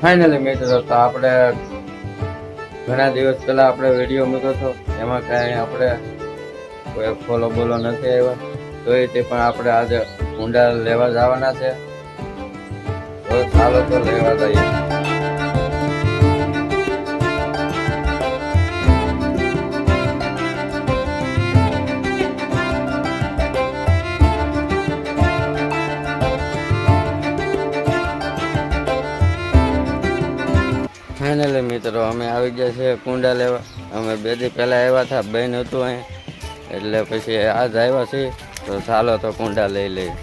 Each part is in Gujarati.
ફાઇનલી મિત્રો તો આપણે ઘણા દિવસ પહેલા આપણે વિડીયો મૂક્યો હતો, એમાં કાંઈ આપણે કોઈ ફોલો બોલો નથી આવ્યા, તો તે પણ આપણે આજે ઊંડા લેવા જવાના છે. તો ચાલો તો લેવા જઈએ. ફાઇનલી મિત્રો અમે આવી ગયા છે કુંડા લેવા. અમે 2 દી પહેલાં આવ્યા હતા, બેન હતું અહીં, એટલે પછી આજ આવ્યા છીએ. તો ચાલો તો કુંડા લઈ લઈએ.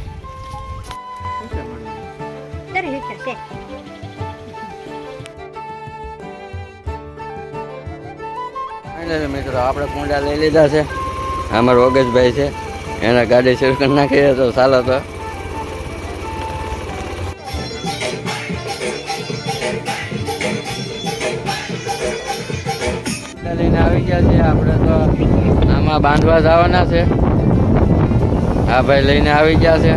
ફાઇનલી મિત્રો આપણે કુંડા લઈ લીધા છે. અમારા ઓગેશભાઈ છે, એના ગાડી શરૂ કરી નાખીએ. તો ચાલો તો લઈને આવી ગયા છે. આપણે તો આમાં બાંધવા જવાના છે. આ ભાઈ લઈને આવી ગયા છે.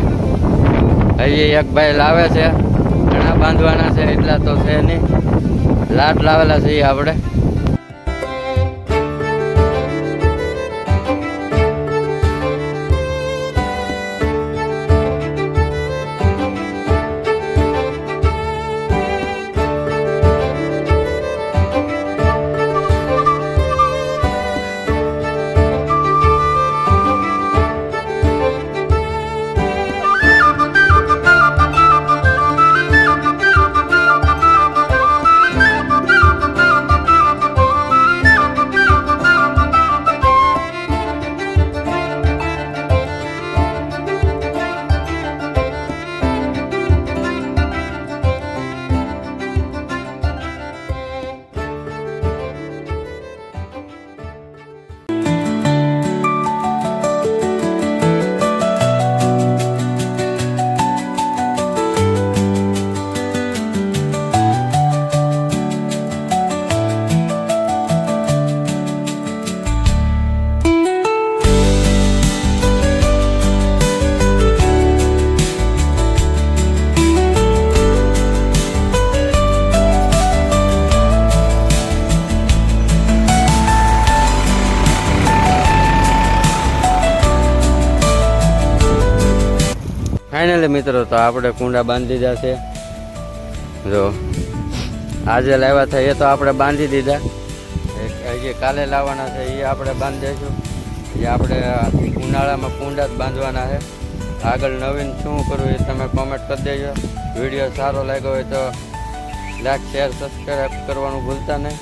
હજી એક ભાઈ લાવે છે, ઘણા બાંધવાના છે, એટલા તો છે નહીં. લાટ લાવેલા છે આપણે. ફાઇનલી મિત્રો તો આપણે કુંડા બાંધી દીધા છે. જો આજે લાવ્યા હતા એ તો આપણે બાંધી દીધા. હજી કાલે લાવવાના છે એ આપણે બાંધી દઈશું. એ આપણે ઉનાળામાં કુંડા જ બાંધવાના છે. આગળ નવીન શું કરવું એ તમે કોમેન્ટ કરી દેજો. વિડીયો સારો લાગ્યો હોય તો લાઈક, શેર, સબસ્ક્રાઈબ કરવાનું ભૂલતા નહીં.